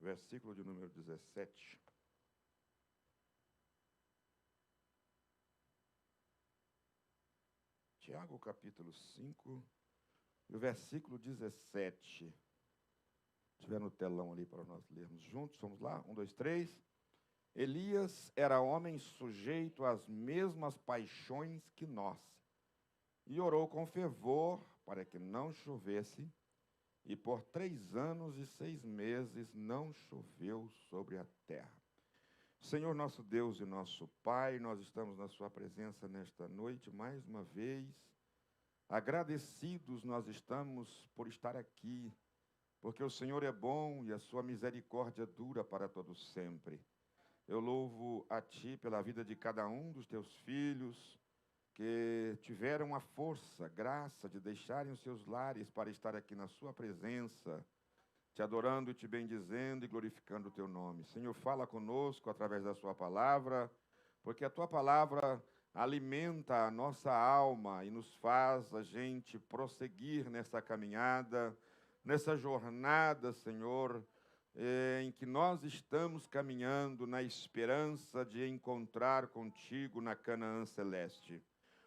versículo de número 17. Tiago, capítulo 5, e o versículo 17. Se tiver no telão ali para nós lermos juntos, vamos lá? 1, 2, 3. Elias era homem sujeito às mesmas paixões que nós, e orou com fervor para que não chovesse, e por 3 anos e 6 meses não choveu sobre a terra. Senhor nosso Deus e nosso Pai, nós estamos na sua presença nesta noite, mais uma vez. Agradecidos nós estamos por estar aqui, porque o Senhor é bom e a sua misericórdia dura para todo sempre. Eu louvo a Ti pela vida de cada um dos Teus filhos, que tiveram a força, graça de deixarem os seus lares para estar aqui na sua presença, te adorando, te bendizendo e glorificando o teu nome. Senhor, fala conosco através da sua palavra, porque a tua palavra alimenta a nossa alma e nos faz a gente prosseguir nessa caminhada, nessa jornada, Senhor, em que nós estamos caminhando na esperança de encontrar contigo na Canaã celeste.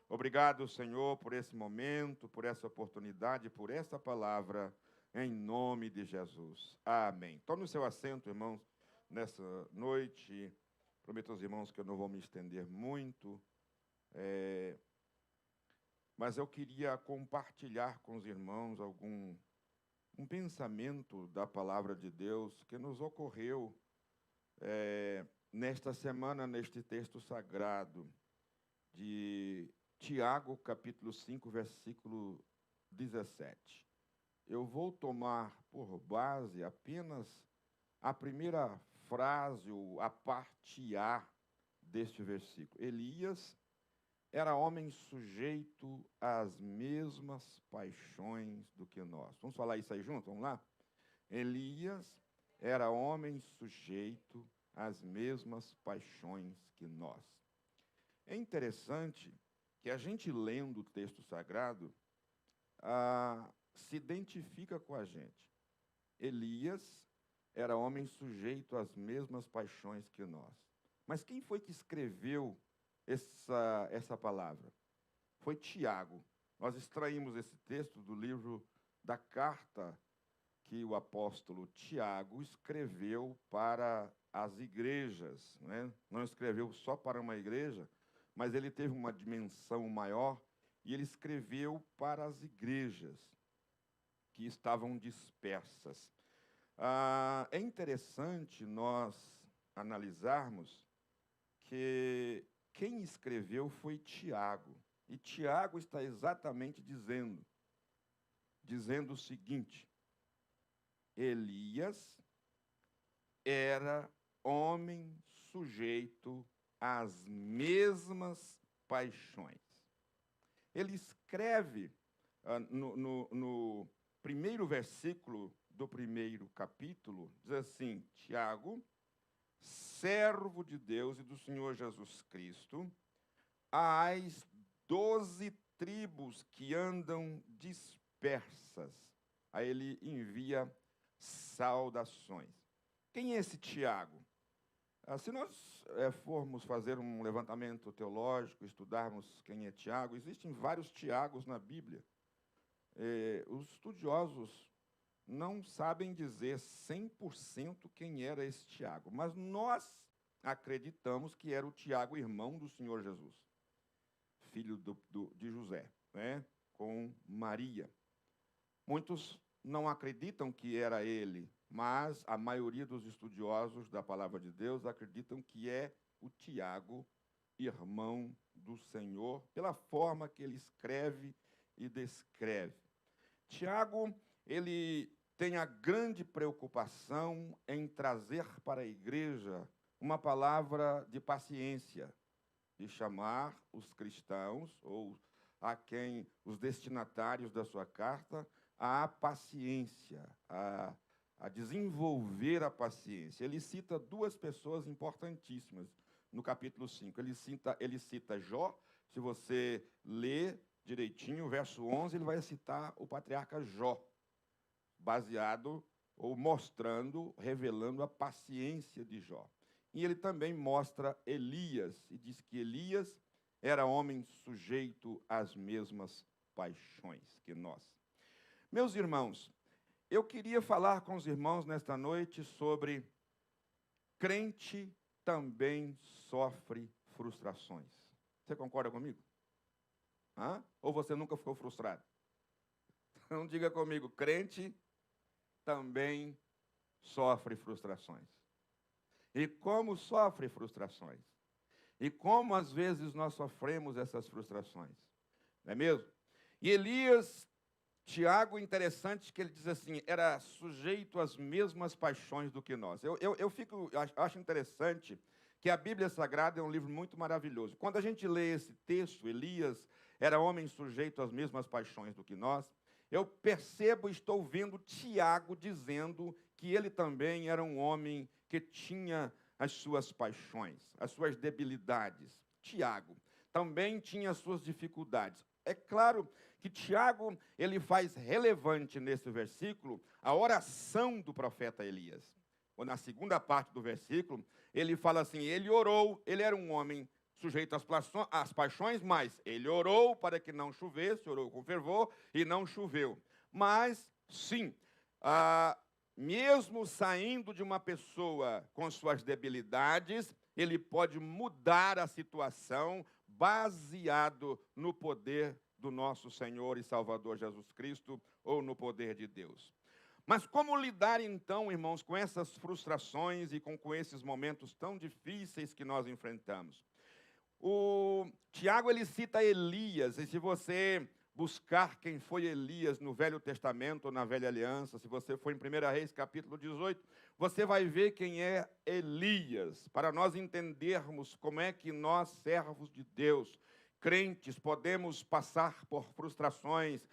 Obrigado, Senhor, por esse momento, por essa oportunidade, por essa palavra, em nome de Jesus. Amém. Tome o seu assento, irmãos, nessa noite. Prometo aos irmãos que eu não vou me estender muito, mas eu queria compartilhar com os irmãos um pensamento da palavra de Deus que nos ocorreu nesta semana, neste texto sagrado de Tiago, capítulo 5, versículo 17. Eu vou tomar por base apenas a primeira frase, ou a parte A deste versículo. Elias era homem sujeito às mesmas paixões do que nós. Vamos falar isso aí junto? Vamos lá? Elias era homem sujeito às mesmas paixões que nós. É interessante que a gente lendo o texto sagrado se identifica com a gente. Elias era homem sujeito às mesmas paixões que nós. Mas quem foi que escreveu essa palavra? Foi Tiago. Nós extraímos esse texto do livro da carta que o apóstolo Tiago escreveu para as igrejas, né? Não escreveu só para uma igreja, mas ele teve uma dimensão maior e ele escreveu para as igrejas que estavam dispersas. É interessante nós analisarmos que quem escreveu foi Tiago. E Tiago está exatamente dizendo o seguinte: Elias era homem sujeito às mesmas paixões. Ele escreve no primeiro versículo do primeiro capítulo, diz assim: Tiago, servo de Deus e do Senhor Jesus Cristo, às 12 tribos que andam dispersas. Aí ele envia saudações. Quem é esse Tiago? Se nós formos fazer um levantamento teológico, estudarmos quem é Tiago, existem vários Tiagos na Bíblia. Os estudiosos não sabem dizer 100% quem era esse Tiago, mas nós acreditamos que era o Tiago, irmão do Senhor Jesus, filho de José, né, com Maria. Muitos não acreditam que era ele, mas a maioria dos estudiosos da palavra de Deus acreditam que é o Tiago, irmão do Senhor, pela forma que ele escreve e descreve. Tiago, ele tem a grande preocupação em trazer para a igreja uma palavra de paciência, de chamar os cristãos, ou a quem os destinatários da sua carta, à paciência, a desenvolver a paciência. Ele cita 2 pessoas importantíssimas no capítulo 5. Ele cita Jó. Se você ler direitinho, o verso 11, ele vai citar o patriarca Jó, baseado ou mostrando, revelando a paciência de Jó. E ele também mostra Elias, e diz que Elias era homem sujeito às mesmas paixões que nós. Meus irmãos, eu queria falar com os irmãos nesta noite sobre crente também sofre frustrações. Você concorda comigo? Ou você nunca ficou frustrado? Então diga comigo, crente também sofre frustrações. E como sofre frustrações? E como às vezes nós sofremos essas frustrações? Não é mesmo? E Elias, Tiago, interessante que ele diz assim, era sujeito às mesmas paixões do que nós. Eu acho interessante que a Bíblia Sagrada é um livro muito maravilhoso. Quando a gente lê esse texto, Elias era homem sujeito às mesmas paixões do que nós, eu percebo, estou vendo Tiago dizendo que ele também era um homem que tinha as suas paixões, as suas debilidades. Tiago também tinha as suas dificuldades. É claro que Tiago, ele faz relevante nesse versículo a oração do profeta Elias. Ou na segunda parte do versículo, ele fala assim, ele orou, ele era um homem sujeito às paixões, mas ele orou para que não chovesse, orou com fervor e não choveu. Mas, sim, mesmo saindo de uma pessoa com suas debilidades, ele pode mudar a situação baseado no poder do nosso Senhor e Salvador Jesus Cristo ou no poder de Deus. Mas como lidar então, irmãos, com essas frustrações e com esses momentos tão difíceis que nós enfrentamos? O Tiago, ele cita Elias, e se você buscar quem foi Elias no Velho Testamento ou na Velha Aliança, se você for em 1 Reis, capítulo 18, você vai ver quem é Elias, para nós entendermos como é que nós, servos de Deus, crentes, podemos passar por frustrações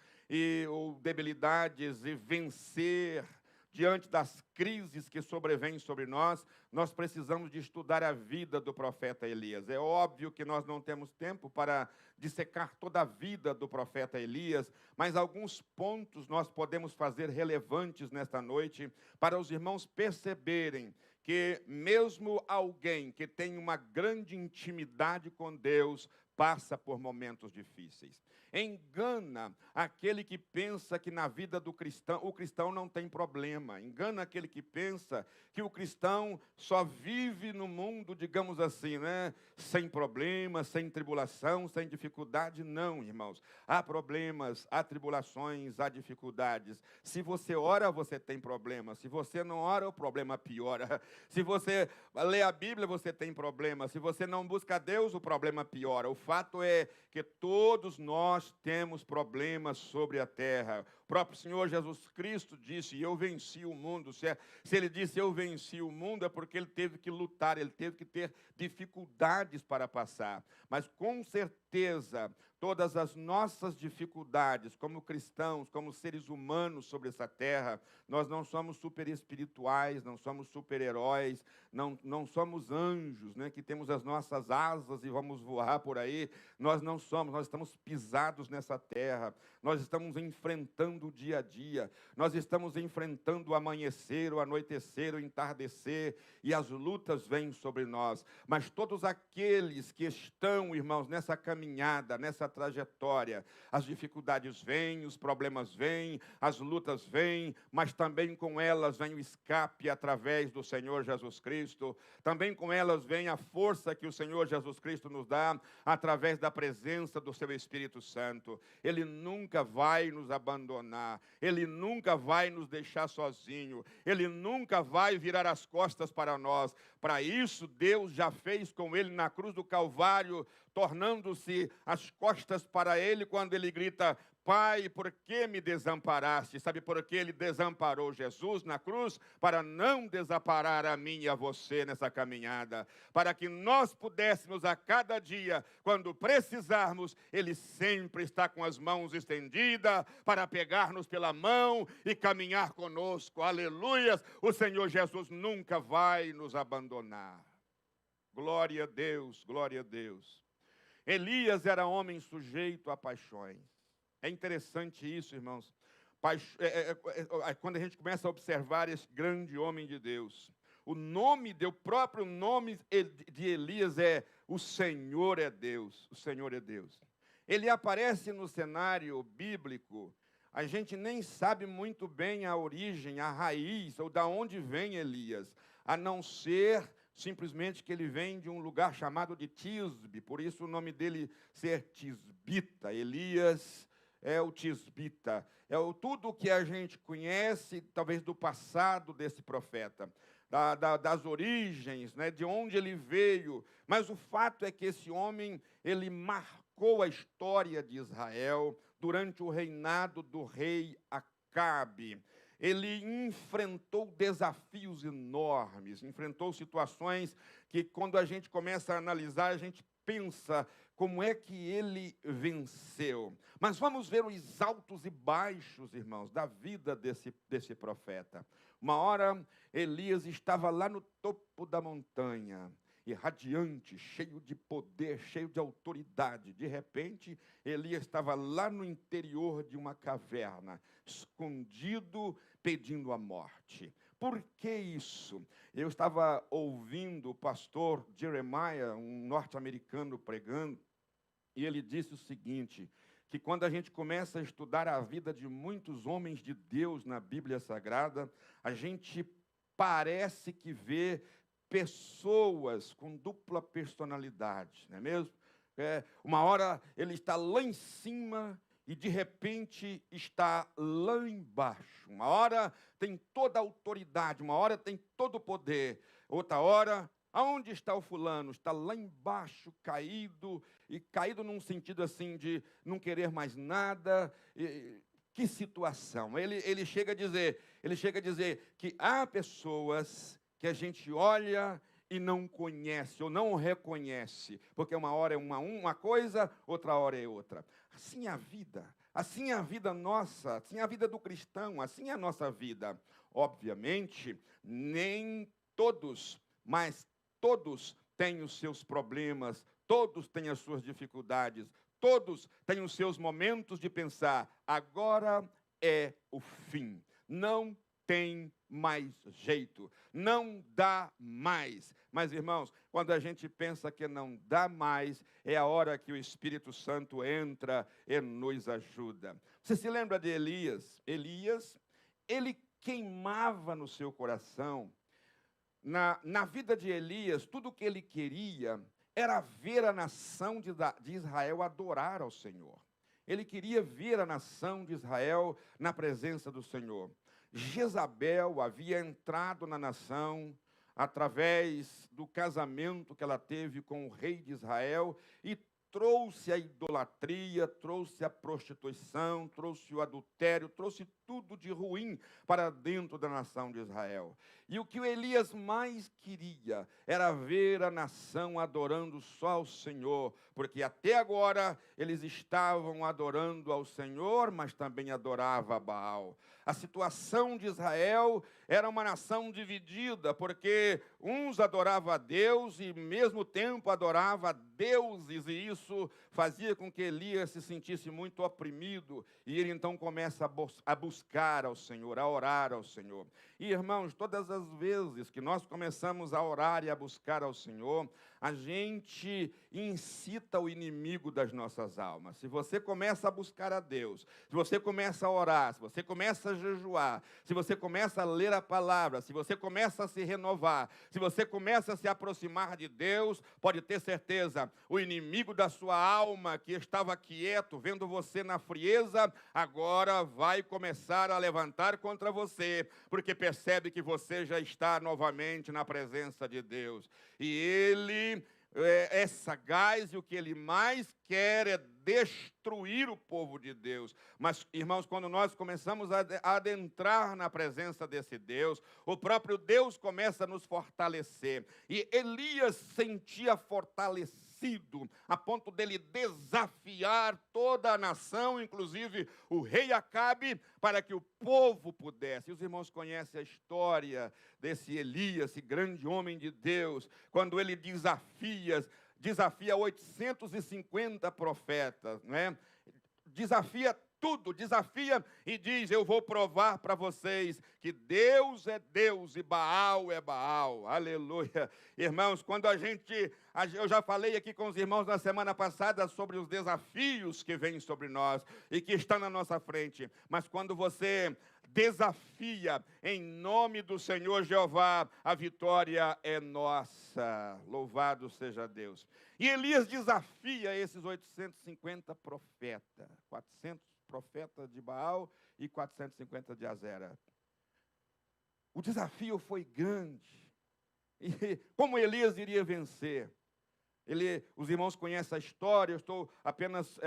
ou debilidades e vencer diante das crises que sobrevêm sobre nós. Nós precisamos de estudar a vida do profeta Elias. É óbvio que nós não temos tempo para dissecar toda a vida do profeta Elias, mas alguns pontos nós podemos fazer relevantes nesta noite para os irmãos perceberem que mesmo alguém que tem uma grande intimidade com Deus passa por momentos difíceis. Engana aquele que pensa que na vida do cristão, o cristão não tem problema. Engana aquele que pensa que o cristão só vive no mundo, digamos assim, né? Sem problemas, sem tribulação, sem dificuldade. Não, irmãos. Há problemas, há tribulações, há dificuldades. Se você ora, você tem problema. Se você não ora, o problema piora. Se você lê a Bíblia, você tem problema. Se você não busca Deus, o problema piora. O fato é que todos nós temos problemas sobre a terra. O próprio Senhor Jesus Cristo disse, eu venci o mundo. Se ele disse, eu venci o mundo, é porque ele teve que lutar, ele teve que ter dificuldades para passar. Mas, com certeza, todas as nossas dificuldades, como cristãos, como seres humanos sobre essa terra, nós não somos super espirituais, não somos super-heróis, não somos anjos, né, que temos as nossas asas e vamos voar por aí. Nós não somos, nós estamos pisados nessa terra, nós estamos enfrentando o dia a dia, nós estamos enfrentando o amanhecer, o anoitecer, o entardecer, e as lutas vêm sobre nós. Mas todos aqueles que estão, irmãos, nessa caminhada, nessa trajetória, as dificuldades vêm, os problemas vêm, as lutas vêm, mas também com elas vem o escape através do Senhor Jesus Cristo, também com elas vem a força que o Senhor Jesus Cristo nos dá através da presença do seu Espírito Santo. Ele nunca vai nos abandonar, ele nunca vai nos deixar sozinho, ele nunca vai virar as costas para nós. Para isso, Deus já fez com ele na cruz do Calvário, tornando-se as costas para ele quando ele grita, Pai, por que me desamparaste? Sabe por que ele desamparou Jesus na cruz? Para não desamparar a mim e a você nessa caminhada. Para que nós pudéssemos a cada dia, quando precisarmos, ele sempre está com as mãos estendidas para pegar-nos pela mão e caminhar conosco. Aleluias! O Senhor Jesus nunca vai nos abandonar. Glória a Deus, glória a Deus. Elias era homem sujeito a paixões. É interessante isso, irmãos, quando a gente começa a observar esse grande homem de Deus, o próprio nome de Elias é o Senhor é Deus, o Senhor é Deus. Ele aparece no cenário bíblico, a gente nem sabe muito bem a origem, a raiz, ou da onde vem Elias, a não ser simplesmente que ele vem de um lugar chamado de Tisbe, por isso o nome dele ser Tisbita. Elias é o Tisbita, tudo o que a gente conhece, talvez do passado desse profeta, das origens, né, de onde ele veio, mas o fato é que esse homem, ele marcou a história de Israel durante o reinado do rei Acabe. Ele enfrentou desafios enormes, enfrentou situações que, quando a gente começa a analisar, a gente pensa como é que ele venceu. Mas vamos ver os altos e baixos, irmãos, da vida desse profeta. Uma hora, Elias estava lá no topo da montanha, e radiante, cheio de poder, cheio de autoridade. De repente, Elias estava lá no interior de uma caverna, escondido, pedindo a morte. Por que isso? Eu estava ouvindo o pastor Jeremiah, um norte-americano, pregando, e ele disse o seguinte, que quando a gente começa a estudar a vida de muitos homens de Deus na Bíblia Sagrada, a gente parece que vê pessoas com dupla personalidade, não é mesmo? Uma hora ele está lá em cima e, de repente, está lá embaixo. Uma hora tem toda a autoridade, uma hora tem todo o poder. Outra hora, aonde está o fulano? Está lá embaixo, caído, e caído num sentido assim de não querer mais nada. Que situação! Ele chega a dizer que há pessoas que a gente olha e não conhece, ou não reconhece, porque uma hora é uma coisa, outra hora é outra. Assim é a vida nossa, assim é a vida do cristão, assim é a nossa vida. Obviamente, nem todos, mas todos têm os seus problemas, todos têm as suas dificuldades, todos têm os seus momentos de pensar, agora é o fim, não tem mais jeito, não dá mais. Mas, irmãos, quando a gente pensa que não dá mais, é a hora que o Espírito Santo entra e nos ajuda. Você se lembra de Elias? Elias, ele queimava no seu coração. Na vida de Elias, tudo o que ele queria era ver a nação de Israel adorar ao Senhor. Ele queria ver a nação de Israel na presença do Senhor. Jezabel havia entrado na nação através do casamento que ela teve com o rei de Israel e trouxe a idolatria, trouxe a prostituição, trouxe o adultério, trouxe tudo de ruim para dentro da nação de Israel. E o que o Elias mais queria era ver a nação adorando só ao Senhor, porque até agora eles estavam adorando ao Senhor, mas também adoravam a Baal. A situação de Israel era uma nação dividida, porque uns adoravam a Deus e, ao mesmo tempo, adoravam deuses, e isso fazia com que Elias se sentisse muito oprimido, e ele então começa a buscar ao Senhor, a orar ao Senhor. E, irmãos, todas as vezes que nós começamos a orar e a buscar ao Senhor, a gente incita o inimigo das nossas almas. Se você começa a buscar a Deus, se você começa a orar, se você começa a jejuar, se você começa a ler a palavra, se você começa a se renovar, se você começa a se aproximar de Deus, pode ter certeza, o inimigo da sua alma, que estava quieto, vendo você na frieza, agora vai começar a levantar contra você, porque percebe que você já está novamente na presença de Deus. E ele é sagaz, e o que ele mais quer é destruir o povo de Deus. Mas, irmãos, quando nós começamos a adentrar na presença desse Deus, o próprio Deus começa a nos fortalecer. E Elias sentia fortalecido, a ponto dele desafiar toda a nação, inclusive o rei Acabe, para que o povo pudesse. E os irmãos conhecem a história desse Elias, esse grande homem de Deus, quando ele desafia 850 profetas, né? Desafia tudo, desafia e diz: eu vou provar para vocês que Deus é Deus e Baal é Baal. Aleluia. Irmãos, eu já falei aqui com os irmãos na semana passada sobre os desafios que vêm sobre nós e que estão na nossa frente. Mas quando você desafia em nome do Senhor Jeová, a vitória é nossa. Louvado seja Deus. E Elias desafia esses 850 profetas, 400 profetas de Baal e 450 de Azera. O desafio foi grande. E como Elias iria vencer? Os irmãos conhecem a história, eu estou apenas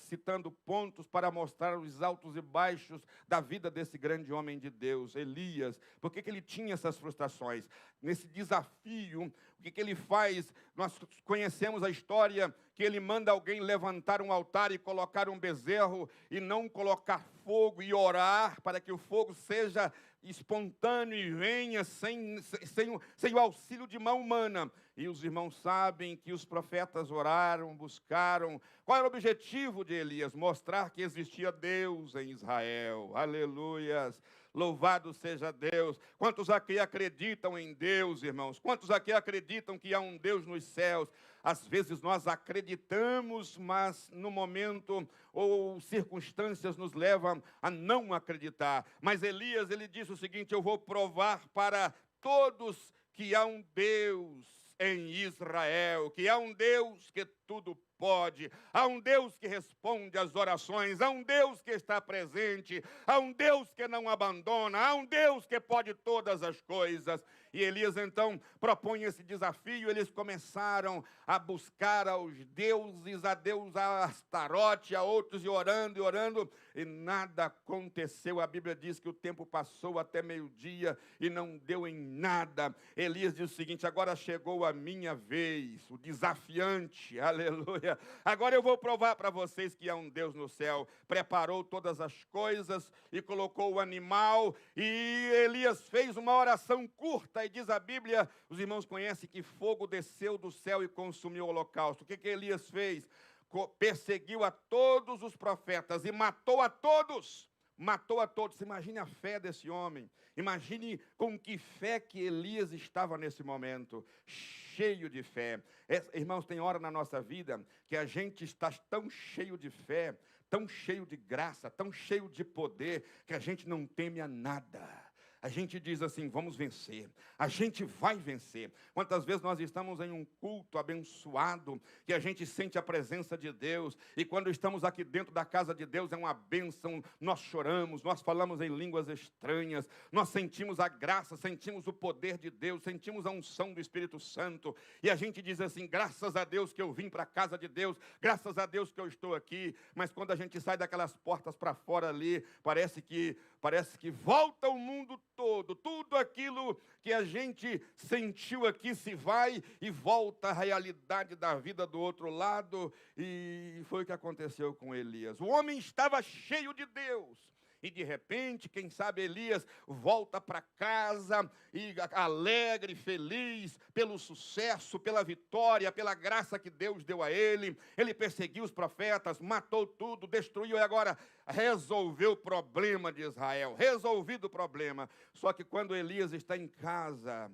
citando pontos para mostrar os altos e baixos da vida desse grande homem de Deus, Elias. Por que ele tinha essas frustrações? Nesse desafio, o que ele faz? Nós conhecemos a história que ele manda alguém levantar um altar e colocar um bezerro e não colocar fogo e orar para que o fogo seja espontâneo e venha sem o auxílio de mão humana. E os irmãos sabem que os profetas oraram, buscaram. Qual era o objetivo de Elias? Mostrar que existia Deus em Israel. Aleluias. Louvado seja Deus. Quantos aqui acreditam em Deus, irmãos? Quantos aqui acreditam que há um Deus nos céus? Às vezes nós acreditamos, mas no momento ou circunstâncias nos levam a não acreditar. Mas Elias, ele disse o seguinte: eu vou provar para todos que há um Deus em Israel, que há um Deus que tudo pode, há um Deus que responde às orações, há um Deus que está presente, há um Deus que não abandona, há um Deus que pode todas as coisas. E Elias então propõe esse desafio. Eles começaram a buscar aos deuses, a Deus Astarote, a outros, e orando, e nada aconteceu. A Bíblia diz que o tempo passou até meio-dia e não deu em nada. Elias diz o seguinte: agora chegou a minha vez, o desafiante, aleluia. Agora eu vou provar para vocês que há um Deus no céu. Preparou todas as coisas e colocou o animal, e Elias fez uma oração curta, e diz a Bíblia, os irmãos conhecem, que fogo desceu do céu e consumiu o holocausto. O que Elias fez? Perseguiu a todos os profetas e matou a todos. Matou a todos. Imagine a fé desse homem. Imagine com que fé que Elias estava nesse momento. Cheio de fé. Irmãos, tem hora na nossa vida que a gente está tão cheio de fé, tão cheio de graça, tão cheio de poder, que a gente não teme a nada. A gente diz assim: vamos vencer, a gente vai vencer. Quantas vezes nós estamos em um culto abençoado, que a gente sente a presença de Deus, e quando estamos aqui dentro da casa de Deus é uma bênção, nós choramos, nós falamos em línguas estranhas, nós sentimos a graça, sentimos o poder de Deus, sentimos a unção do Espírito Santo, e a gente diz assim: graças a Deus que eu vim para a casa de Deus, graças a Deus que eu estou aqui. Mas quando a gente sai daquelas portas para fora ali, parece que volta o mundo todo, tudo aquilo que a gente sentiu aqui se vai e volta à realidade da vida do outro lado. E foi o que aconteceu com Elias. O homem estava cheio de Deus. E de repente, quem sabe, Elias volta para casa e alegre, feliz pelo sucesso, pela vitória, pela graça que Deus deu a ele. Ele perseguiu os profetas, matou tudo, destruiu, e agora resolveu o problema de Israel. Resolvido o problema. Só que quando Elias está em casa,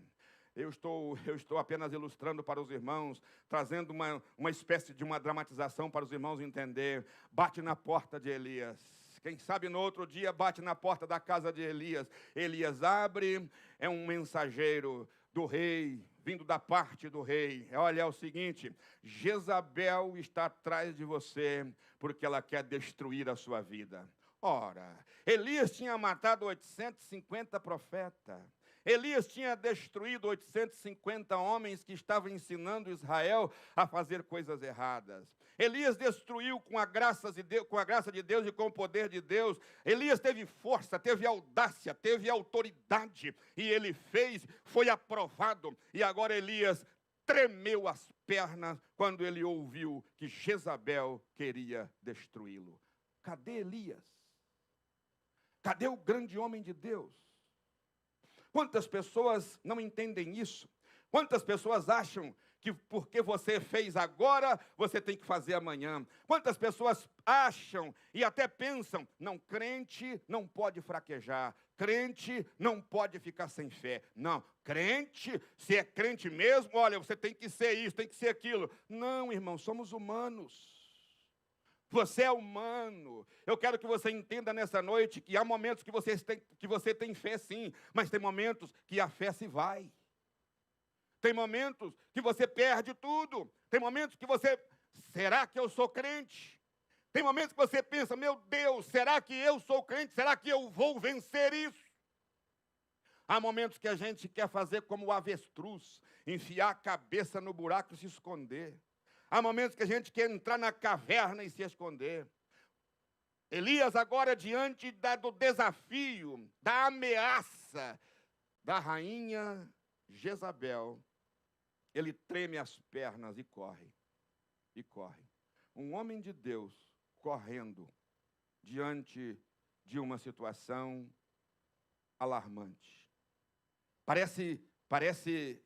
eu estou apenas ilustrando para os irmãos, trazendo uma espécie de uma dramatização para os irmãos entender. Bate na porta de Elias. Quem sabe no outro dia bate na porta da casa de Elias. Elias abre, é um mensageiro do rei, vindo da parte do rei. Olha, é o seguinte: Jezabel está atrás de você, porque ela quer destruir a sua vida. Ora, Elias tinha matado 850 profetas. Elias tinha destruído 850 homens que estavam ensinando Israel a fazer coisas erradas. Elias destruiu com a graça de Deus e com o poder de Deus. Elias teve força, teve audácia, teve autoridade, e ele fez, foi aprovado. E agora Elias tremeu as pernas quando ele ouviu que Jezabel queria destruí-lo. Cadê Elias? Cadê o grande homem de Deus? Quantas pessoas não entendem isso? Quantas pessoas acham que porque você fez agora, você tem que fazer amanhã? Quantas pessoas acham e até pensam, não, crente não pode fraquejar, crente não pode ficar sem fé. Não, crente, se é crente mesmo, olha, você tem que ser isso, tem que ser aquilo. Não, irmão, somos humanos. Você é humano. Eu quero que você entenda nessa noite que há momentos que você tem fé sim, mas tem momentos que a fé se vai. Tem momentos que você perde tudo. Tem momentos que você, será que eu sou crente? Tem momentos que você pensa, meu Deus, será que eu sou crente? Será que eu vou vencer isso? Há momentos que a gente quer fazer como o avestruz, enfiar a cabeça no buraco e se esconder. Há momentos que a gente quer entrar na caverna e se esconder. Elias agora diante do desafio, da ameaça da rainha Jezabel, ele treme as pernas e corre. E corre. Um homem de Deus correndo diante de uma situação alarmante. Parece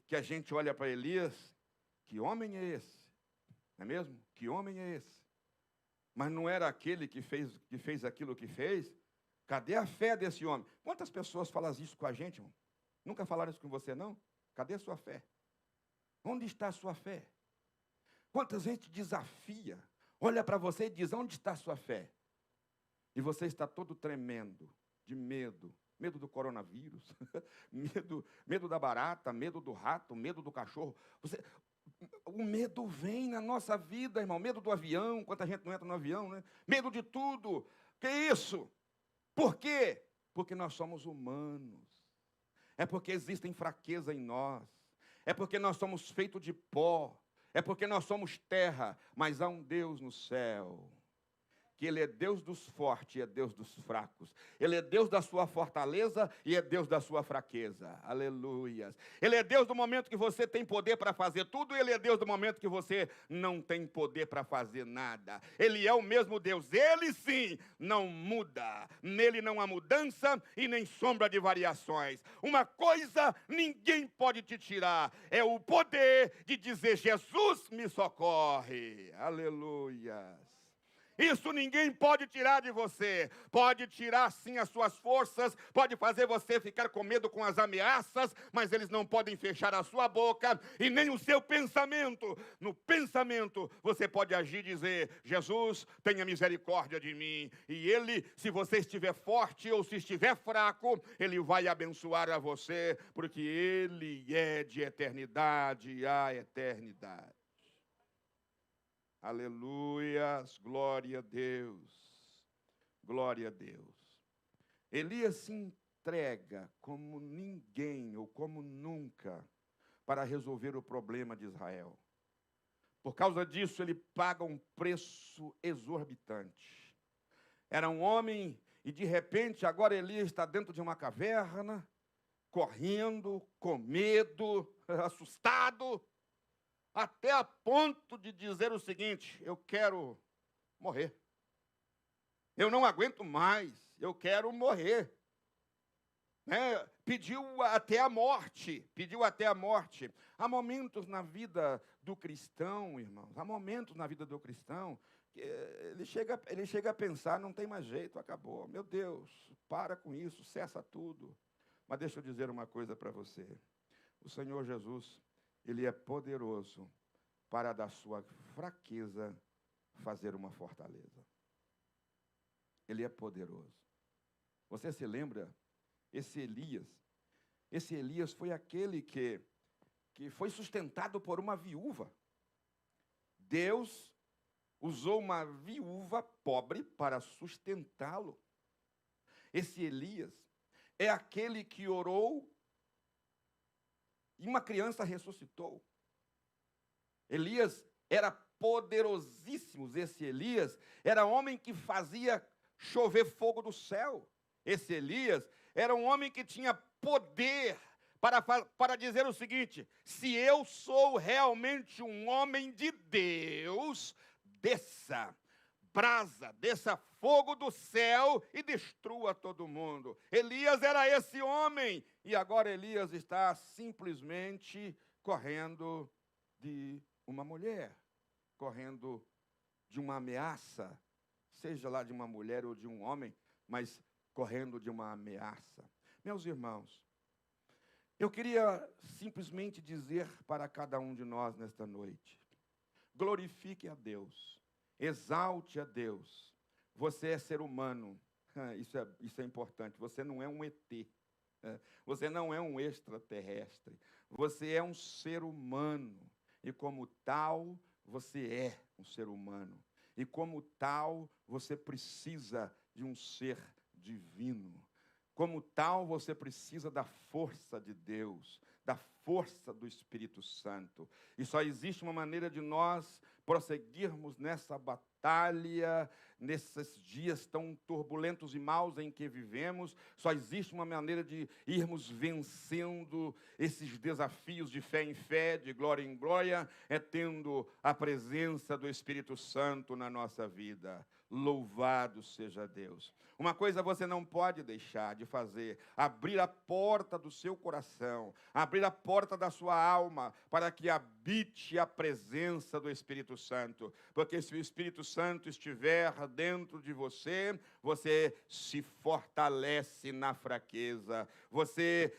que a gente olha para Elias, que homem é esse? Não é mesmo? Que homem é esse? Mas não era aquele que fez aquilo que fez? Cadê a fé desse homem? Quantas pessoas falam isso com a gente, irmão? Nunca falaram isso com você, não? Cadê a sua fé? Onde está a sua fé? Quanta gente desafia, olha para você e diz, onde está a sua fé? E você está todo tremendo, de medo. Medo do coronavírus, medo da barata, medo do rato, medo do cachorro. O medo vem na nossa vida, irmão. Medo do avião, quanta gente não entra no avião, né? Medo de tudo. Que isso? Por quê? Porque nós somos humanos. É porque existem fraqueza em nós. É porque nós somos feitos de pó. É porque nós somos terra. Mas há um Deus no céu, que Ele é Deus dos fortes e é Deus dos fracos. Ele é Deus da sua fortaleza e é Deus da sua fraqueza. Aleluias. Ele é Deus do momento que você tem poder para fazer tudo, e Ele é Deus do momento que você não tem poder para fazer nada. Ele é o mesmo Deus. Ele sim não muda. Nele não há mudança e nem sombra de variações. Uma coisa ninguém pode te tirar, é o poder de dizer, Jesus me socorre. Aleluias. Isso ninguém pode tirar de você. Pode tirar sim as suas forças, pode fazer você ficar com medo com as ameaças, mas eles não podem fechar a sua boca e nem o seu pensamento. No pensamento você pode agir e dizer, Jesus, tenha misericórdia de mim. E Ele, se você estiver forte ou se estiver fraco, Ele vai abençoar a você, porque Ele é de eternidade a eternidade. Aleluias, glória a Deus, glória a Deus. Elias se entrega como ninguém ou como nunca para resolver o problema de Israel. Por causa disso, ele paga um preço exorbitante. Era um homem e de repente agora Elias está dentro de uma caverna, correndo, com medo, assustado, até a ponto de dizer o seguinte, eu quero morrer. Eu não aguento mais, eu quero morrer. Pediu até a morte. Há momentos na vida do cristão, irmãos, há momentos na vida do cristão que ele chega a pensar, não tem mais jeito, acabou. Meu Deus, para com isso, cessa tudo. Mas deixa eu dizer uma coisa para você. O Senhor Jesus, Ele é poderoso para da sua fraqueza fazer uma fortaleza. Ele é poderoso. Você se lembra? Esse Elias foi aquele que foi sustentado por uma viúva. Deus usou uma viúva pobre para sustentá-lo. Esse Elias é aquele que orou e uma criança ressuscitou. Elias era poderosíssimo. Esse Elias era homem que fazia chover fogo do céu. Esse Elias era um homem que tinha poder para dizer o seguinte, se eu sou realmente um homem de Deus, desça brasa, desça fogo do céu e destrua todo mundo. Elias era esse homem, e agora Elias está simplesmente correndo de uma mulher, correndo de uma ameaça, seja lá de uma mulher ou de um homem, mas correndo de uma ameaça. Meus irmãos, eu queria simplesmente dizer para cada um de nós nesta noite: glorifique a Deus, exalte a Deus. Você é ser humano, isso é importante. Você não é um ET, você não é um extraterrestre, você é um ser humano, e como tal, você é um ser humano, e como tal, você precisa de um ser divino. Como tal, você precisa da força de Deus, da força do Espírito Santo. E só existe uma maneira de nós prosseguirmos nessa batalha, nesses dias tão turbulentos e maus em que vivemos. Só existe uma maneira de irmos vencendo esses desafios de fé em fé, de glória em glória, é tendo a presença do Espírito Santo na nossa vida. Louvado seja Deus. Uma coisa você não pode deixar de fazer: abrir a porta do seu coração, abrir a porta da sua alma, para que habite a presença do Espírito Santo. Porque se o Espírito Santo estiver dentro de você, você se fortalece na fraqueza, você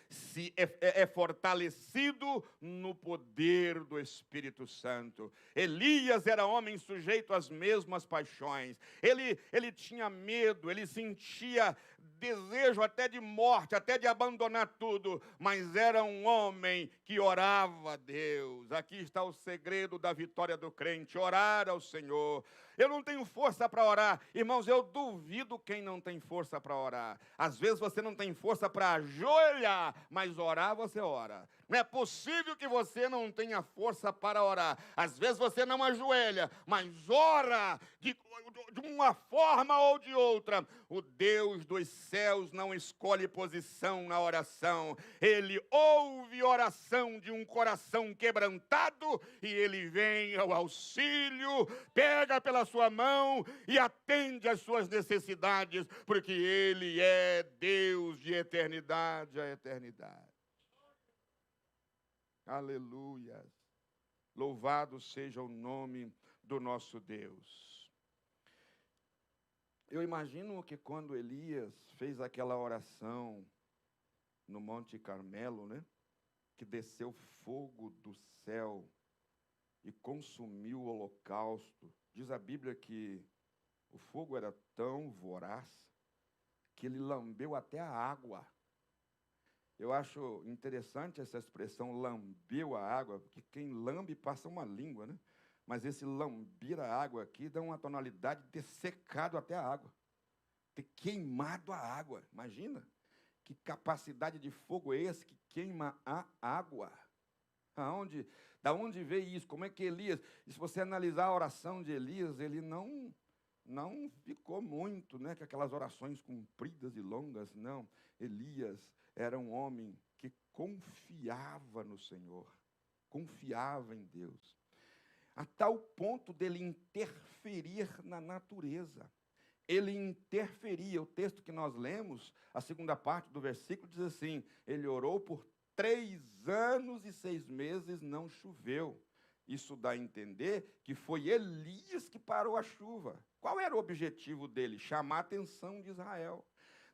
é fortalecido no poder do Espírito Santo. Elias era homem sujeito às mesmas paixões. Ele tinha medo, ele sentia desejo até de morte, até de abandonar tudo, mas era um homem que orava a Deus. Aqui está o segredo da vitória do crente: orar ao Senhor. Eu não tenho força para orar. Irmãos, eu duvido quem não tem força para orar. Às vezes você não tem força para ajoelhar, mas orar você ora. Não é possível que você não tenha força para orar. Às vezes você não ajoelha, mas ora de uma forma ou de outra. O Deus dos céus não escolhe posição na oração. Ele ouve oração de um coração quebrantado e ele vem ao auxílio, pega pela sua mão e atende às suas necessidades, porque ele é Deus de eternidade a eternidade. Aleluia. Louvado seja o nome do nosso Deus. Eu imagino que quando Elias fez aquela oração no Monte Carmelo, né, que desceu fogo do céu e consumiu o holocausto, diz a Bíblia que o fogo era tão voraz que ele lambeu até a água. Eu acho interessante essa expressão, lambeu a água, porque quem lambe passa uma língua, né? Mas esse lambir a água aqui dá uma tonalidade de ter secado até a água, ter queimado a água. Imagina que capacidade de fogo é esse que queima a água. Da onde veio isso? Como é que Elias... E se você analisar a oração de Elias, ele não ficou muito, né, com aquelas orações compridas e longas, não. Elias era um homem que confiava no Senhor, confiava em Deus, a tal ponto dele interferir na natureza. Ele interferia. O texto que nós lemos, a segunda parte do versículo, diz assim: ele orou por 3 anos e 6 meses, não choveu. Isso dá a entender que foi Elias que parou a chuva. Qual era o objetivo dele? Chamar a atenção de Israel.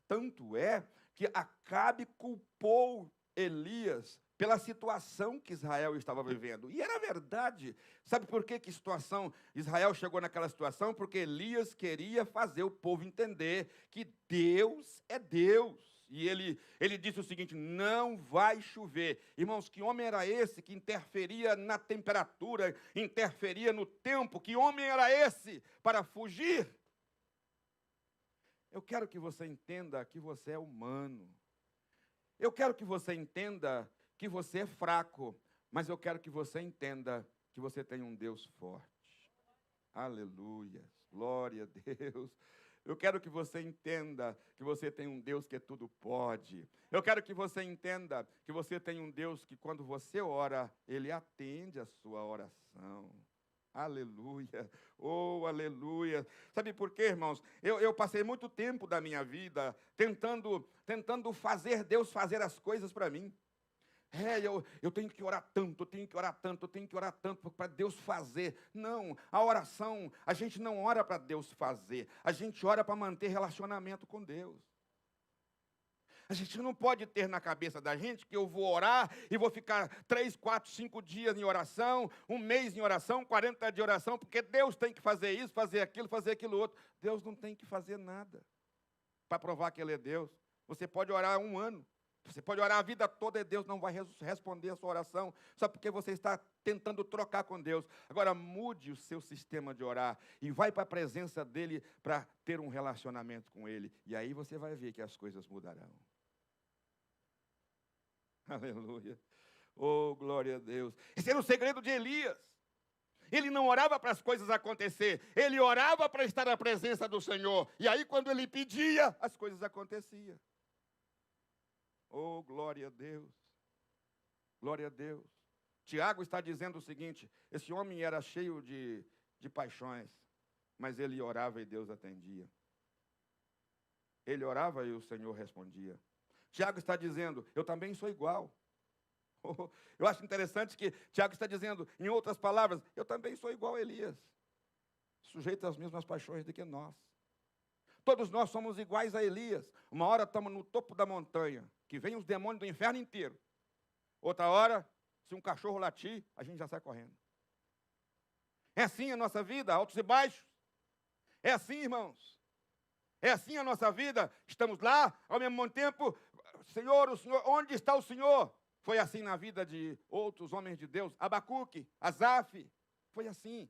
Tanto é que Acabe culpou Elias pela situação que Israel estava vivendo. E era verdade. Sabe por que situação Israel chegou naquela situação? Porque Elias queria fazer o povo entender que Deus é Deus. E ele disse o seguinte: não vai chover. Irmãos, que homem era esse que interferia na temperatura, interferia no tempo? Que homem era esse para fugir? Eu quero que você entenda que você é humano. Eu quero que você entenda que você é fraco, mas eu quero que você entenda que você tem um Deus forte. Aleluia, glória a Deus. Eu quero que você entenda que você tem um Deus que tudo pode. Eu quero que você entenda que você tem um Deus que, quando você ora, Ele atende a sua oração. Aleluia, oh, aleluia. Sabe por quê, irmãos? Eu passei muito tempo da minha vida tentando fazer Deus fazer as coisas para mim. Eu tenho que orar tanto, eu tenho que orar tanto, eu tenho que orar tanto para Deus fazer. Não, a oração, a gente não ora para Deus fazer, a gente ora para manter relacionamento com Deus. A gente não pode ter na cabeça da gente que eu vou orar e vou ficar 3, 4, 5 dias em oração, um mês em oração, 40 de oração, porque Deus tem que fazer isso, fazer aquilo outro. Deus não tem que fazer nada para provar que Ele é Deus. Você pode orar 1 ano, você pode orar a vida toda e Deus não vai responder a sua oração, só porque você está tentando trocar com Deus. Agora mude o seu sistema de orar e vai para a presença dEle para ter um relacionamento com Ele. E aí você vai ver que as coisas mudarão. Aleluia. Oh, glória a Deus. Esse era o segredo de Elias. Ele não orava para as coisas acontecer, ele orava para estar na presença do Senhor. E aí quando ele pedia, as coisas aconteciam. Oh, glória a Deus. Glória a Deus. Tiago está dizendo o seguinte: esse homem era cheio de paixões, mas ele orava e Deus atendia. Ele orava e o Senhor respondia. Tiago está dizendo, eu também sou igual. Eu acho interessante que Tiago está dizendo, em outras palavras, eu também sou igual a Elias, sujeito às mesmas paixões do que nós. Todos nós somos iguais a Elias. Uma hora estamos no topo da montanha, que vem os demônios do inferno inteiro. Outra hora, se um cachorro latir, a gente já sai correndo. É assim a nossa vida, altos e baixos. É assim, irmãos. É assim a nossa vida. Estamos lá, ao mesmo tempo, Senhor, onde está o Senhor? Foi assim na vida de outros homens de Deus. Abacuque, Asaf, foi assim.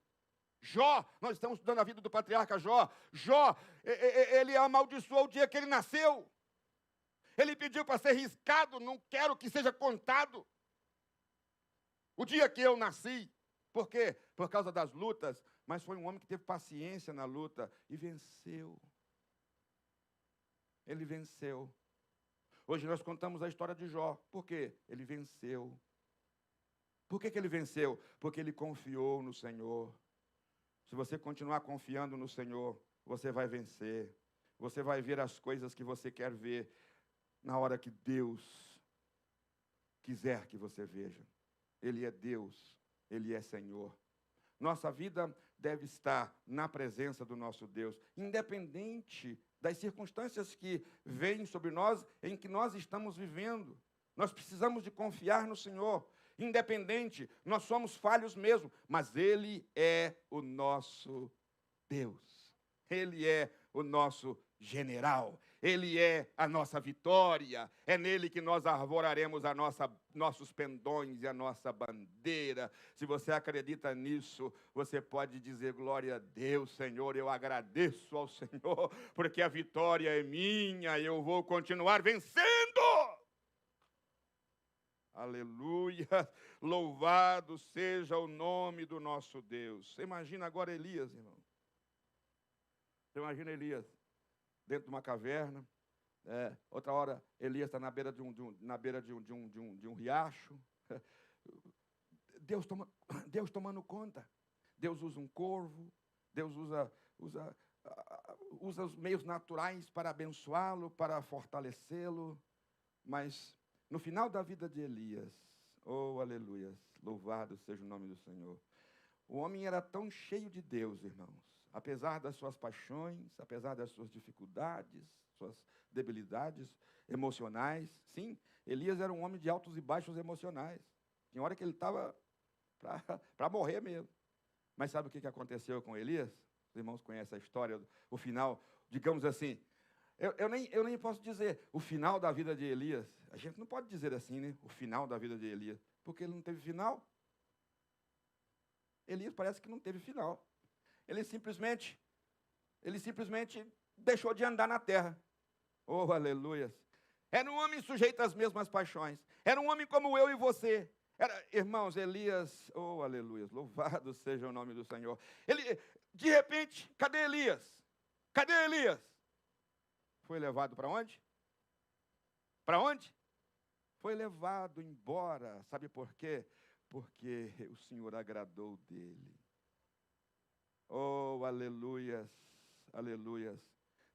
Jó, nós estamos estudando a vida do patriarca Jó. Jó, ele amaldiçoou o dia que ele nasceu. Ele pediu para ser riscado, não quero que seja contado. O dia que eu nasci. Por quê? Por causa das lutas. Mas foi um homem que teve paciência na luta e venceu. Ele venceu. Hoje nós contamos a história de Jó. Por quê? Ele venceu. Por que ele venceu? Porque ele confiou no Senhor. Se você continuar confiando no Senhor, você vai vencer. Você vai ver as coisas que você quer ver na hora que Deus quiser que você veja. Ele é Deus, Ele é Senhor. Nossa vida deve estar na presença do nosso Deus, independente das circunstâncias que vêm sobre nós, em que nós estamos vivendo. Nós precisamos de confiar no Senhor. Independente, nós somos falhos mesmo, mas Ele é o nosso Deus. Ele é o nosso general. Ele é a nossa vitória. É nele que nós arvoraremos nossos pendões e a nossa bandeira. Se você acredita nisso, você pode dizer glória a Deus, Senhor. Eu agradeço ao Senhor, porque a vitória é minha e eu vou continuar vencendo. Aleluia, louvado seja o nome do nosso Deus. Você imagina agora Elias, irmão. Você imagina Elias dentro de uma caverna. Outra hora, Elias está na beira de um riacho. Deus tomando conta. Deus usa um corvo. Deus usa os meios naturais para abençoá-lo, para fortalecê-lo. Mas no final da vida de Elias, oh, aleluia, louvado seja o nome do Senhor. O homem era tão cheio de Deus, irmãos, apesar das suas paixões, apesar das suas dificuldades, suas debilidades emocionais. Sim, Elias era um homem de altos e baixos emocionais. Tinha hora que ele estava para morrer mesmo. Mas sabe o que aconteceu com Elias? Os irmãos conhecem a história, o final, digamos assim. Eu nem posso dizer o final da vida de Elias. A gente não pode dizer assim, né? O final da vida de Elias. Porque ele não teve final. Elias parece que não teve final. Ele simplesmente deixou de andar na terra. Oh, aleluia. Era um homem sujeito às mesmas paixões. Era um homem como eu e você. Irmãos, Elias, oh, aleluia, louvado seja o nome do Senhor. De repente, cadê Elias? Cadê Elias? Foi levado para onde? Para onde? Foi levado embora. Sabe por quê? Porque o Senhor agradou dele. Oh, aleluias, aleluias.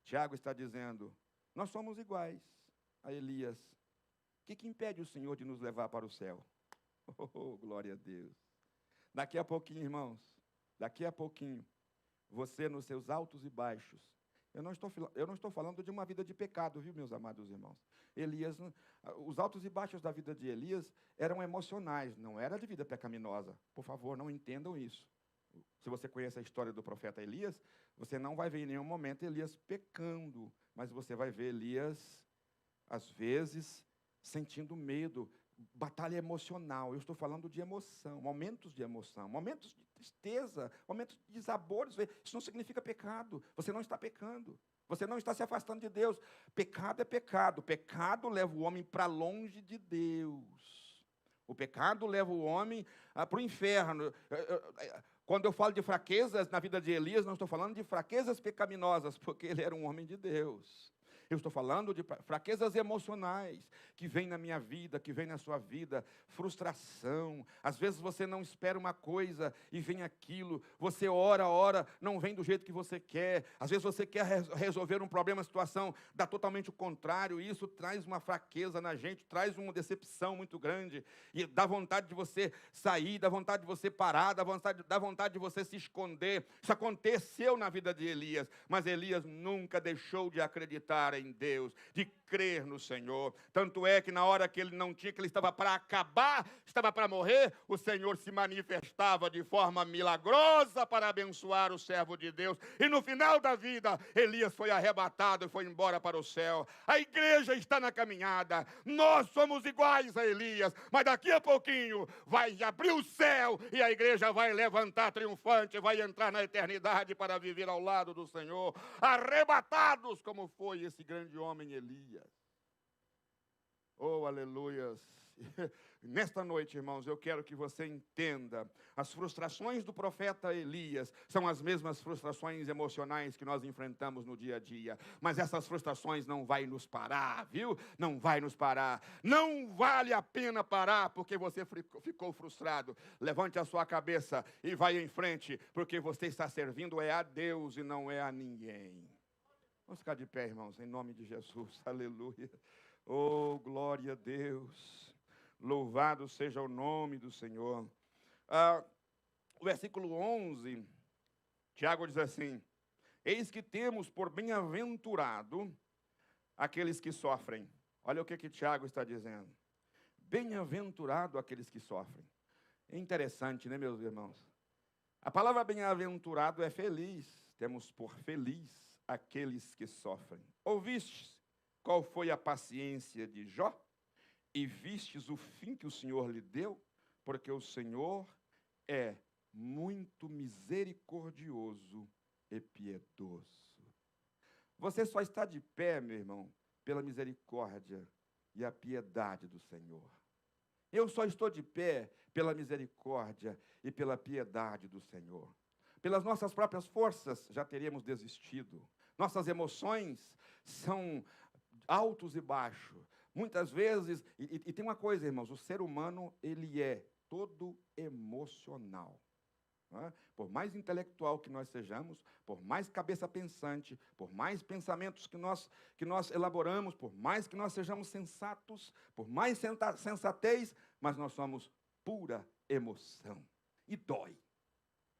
Tiago está dizendo, nós somos iguais a Elias. que impede o Senhor de nos levar para o céu? Oh, glória a Deus. Daqui a pouquinho, irmãos, daqui a pouquinho, você nos seus altos e baixos. Eu não estou falando de uma vida de pecado, viu, meus amados irmãos? Elias, os altos e baixos da vida de Elias eram emocionais, não era de vida pecaminosa. Por favor, não entendam isso. Se você conhece a história do profeta Elias, você não vai ver em nenhum momento Elias pecando, mas você vai ver Elias, às vezes, sentindo medo, batalha emocional. Eu estou falando de emoção, momentos de tristeza, momentos de desabores. Isso não significa pecado. Você não está pecando. Você não está se afastando de Deus. Pecado é pecado. Pecado leva o homem para longe de Deus. O pecado leva o homem para o inferno. Quando eu falo de fraquezas na vida de Elias, não estou falando de fraquezas pecaminosas, porque ele era um homem de Deus. Eu estou falando de fraquezas emocionais que vêm na minha vida, que vêm na sua vida, frustração. Às vezes você não espera uma coisa e vem aquilo. Você ora, não vem do jeito que você quer. Às vezes você quer resolver um problema, uma situação, dá totalmente o contrário. E isso traz uma fraqueza na gente, traz uma decepção muito grande. E dá vontade de você sair, dá vontade de você parar, dá vontade de você se esconder. Isso aconteceu na vida de Elias, mas Elias nunca deixou de acreditar em Deus, de crer no Senhor. Tanto é que na hora que ele não tinha, que ele estava para acabar, estava para morrer, o Senhor se manifestava de forma milagrosa para abençoar o servo de Deus. E no final da vida, Elias foi arrebatado e foi embora para o céu. A igreja está na caminhada. Nós somos iguais a Elias, mas daqui a pouquinho vai abrir o céu e a igreja vai levantar triunfante, vai entrar na eternidade para viver ao lado do Senhor, arrebatados como foi esse grande homem Elias. Oh, aleluias. Nesta noite, irmãos, eu quero que você entenda, as frustrações do profeta Elias são as mesmas frustrações emocionais que nós enfrentamos no dia a dia, mas essas frustrações não vai nos parar, viu? Não vai nos parar. Não vale a pena parar porque você ficou frustrado. Levante a sua cabeça e vai em frente, porque você está servindo a Deus e não é a ninguém. Vamos ficar de pé, irmãos, em nome de Jesus. Aleluia. Oh, glória a Deus. Louvado seja o nome do Senhor. O versículo 11, Tiago diz assim: eis que temos por bem-aventurado aqueles que sofrem. Olha o que Tiago está dizendo. Bem-aventurado aqueles que sofrem. É interessante, né, meus irmãos? A palavra bem-aventurado é feliz. Temos por feliz aqueles que sofrem. Ouvistes qual foi a paciência de Jó? E vistes o fim que o Senhor lhe deu? Porque o Senhor é muito misericordioso e piedoso. Você só está de pé, meu irmão, pela misericórdia e a piedade do Senhor. Eu só estou de pé pela misericórdia e pela piedade do Senhor. Pelas nossas próprias forças já teríamos desistido. Nossas emoções são altos e baixos. Muitas vezes, e tem uma coisa, irmãos, o ser humano, ele é todo emocional. Não é? Por mais intelectual que nós sejamos, por mais cabeça pensante, por mais pensamentos que nós elaboramos, por mais que nós sejamos sensatos, por mais sensatez, mas nós somos pura emoção. E dói.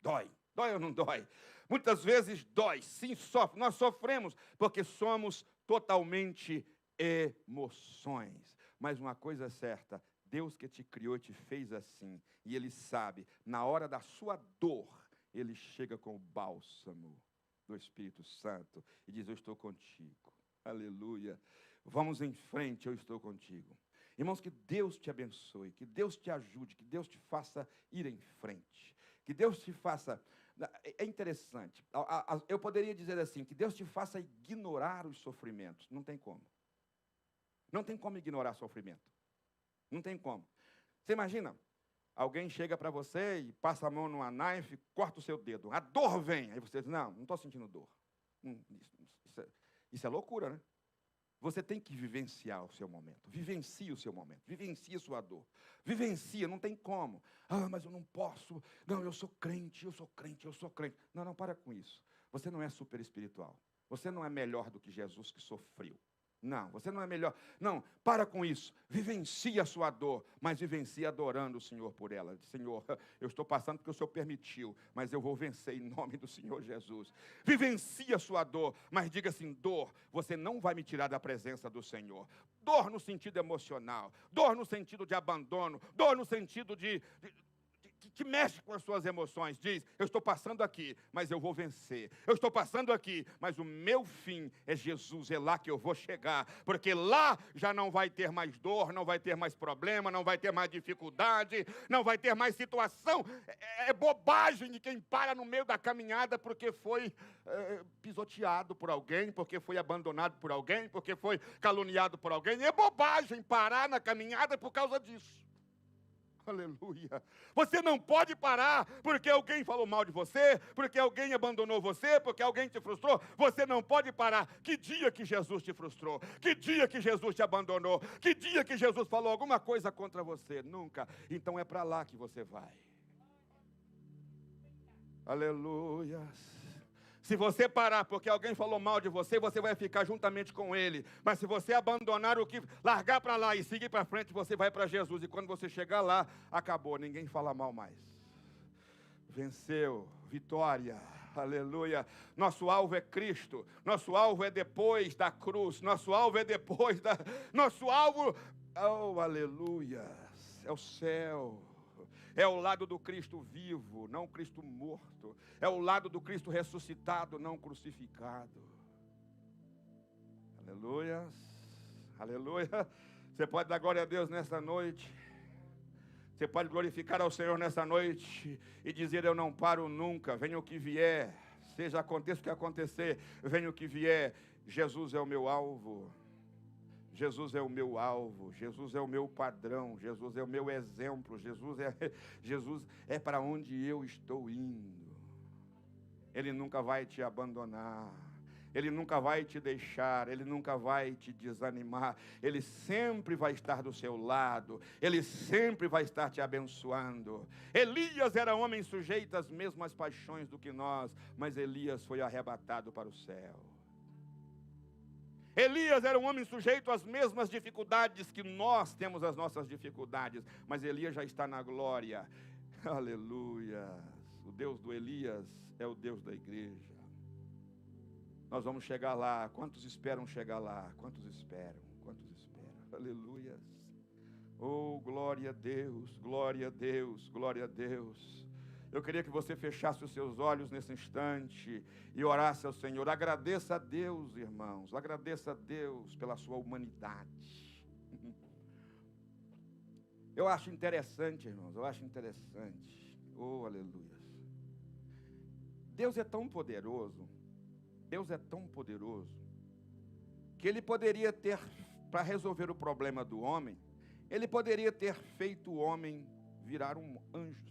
Dói. Dói ou não dói? Muitas vezes dói, sim, sofre. Nós sofremos porque somos totalmente emoções. Mas uma coisa é certa, Deus que te criou e te fez assim, e Ele sabe, na hora da sua dor, Ele chega com o bálsamo do Espírito Santo e diz: eu estou contigo. Aleluia. Vamos em frente, eu estou contigo. Irmãos, que Deus te abençoe, que Deus te ajude, que Deus te faça ir em frente, que Deus te faça... É interessante, eu poderia dizer assim, que Deus te faça ignorar os sofrimentos. Não tem como. Não tem como ignorar sofrimento. Não tem como. Você imagina, alguém chega para você e passa a mão numa knife e corta o seu dedo. A dor vem. Aí você diz: não estou sentindo dor. Isso é loucura, né? Você tem que vivenciar o seu momento. Vivencie o seu momento. Vivencie a sua dor. Vivencia, não tem como. Ah, mas eu não posso. Não, eu sou crente, eu sou crente, eu sou crente. Não, para com isso. Você não é super espiritual. Você não é melhor do que Jesus que sofreu. Não, você não é melhor. Não, para com isso. Vivencie a sua dor, mas vivencie adorando o Senhor por ela. Senhor, eu estou passando porque o Senhor permitiu, mas eu vou vencer em nome do Senhor Jesus. Vivencie a sua dor, mas diga assim, dor, você não vai me tirar da presença do Senhor. Dor no sentido emocional, dor no sentido de abandono, dor no sentido que mexe com as suas emoções, diz, eu estou passando aqui, mas eu vou vencer. Eu estou passando aqui, mas o meu fim é Jesus, é lá que eu vou chegar, porque lá já não vai ter mais dor, não vai ter mais problema, não vai ter mais dificuldade, não vai ter mais situação. É bobagem de quem para no meio da caminhada porque foi pisoteado por alguém, porque foi abandonado por alguém, porque foi caluniado por alguém. É bobagem parar na caminhada por causa disso. Aleluia. Você não pode parar porque alguém falou mal de você, porque alguém abandonou você, porque alguém te frustrou. Você não pode parar. Que dia que Jesus te frustrou? Que dia que Jesus te abandonou? Que dia que Jesus falou alguma coisa contra você? Nunca. Então é para lá que você vai. Aleluia. Se você parar porque alguém falou mal de você, você vai ficar juntamente com ele. Mas se você abandonar o que, largar para lá e seguir para frente, você vai para Jesus. E quando você chegar lá, acabou, ninguém fala mal mais. Venceu, vitória, aleluia. Nosso alvo é Cristo, nosso alvo é depois da cruz, nosso alvo é depois da... Nosso alvo, oh, aleluia, é o céu. É o lado do Cristo vivo, não o Cristo morto. É o lado do Cristo ressuscitado, não crucificado. Aleluia. Aleluia. Você pode dar glória a Deus nessa noite. Você pode glorificar ao Senhor nessa noite e dizer, eu não paro nunca, venha o que vier. Seja aconteça o que acontecer, venha o que vier. Jesus é o meu alvo. Jesus é o meu alvo, Jesus é o meu padrão, Jesus é o meu exemplo, Jesus é para onde eu estou indo. Ele nunca vai te abandonar, Ele nunca vai te deixar, Ele nunca vai te desanimar, Ele sempre vai estar do seu lado, Ele sempre vai estar te abençoando. Elias era homem sujeito às mesmas paixões do que nós, mas Elias foi arrebatado para o céu. Elias era um homem sujeito às mesmas dificuldades que nós temos as nossas dificuldades, mas Elias já está na glória. Aleluia. O Deus do Elias é o Deus da igreja. Nós vamos chegar lá. Quantos esperam chegar lá? Quantos esperam? Quantos esperam? Aleluia. Oh, glória a Deus, glória a Deus, glória a Deus. Eu queria que você fechasse os seus olhos nesse instante e orasse ao Senhor. Agradeça a Deus, irmãos. Agradeça a Deus pela sua humanidade. Eu acho interessante, irmãos. Eu acho interessante. Oh, aleluia. Deus é tão poderoso. Deus é tão poderoso que Ele poderia ter, para resolver o problema do homem, Ele poderia ter feito o homem virar um anjo.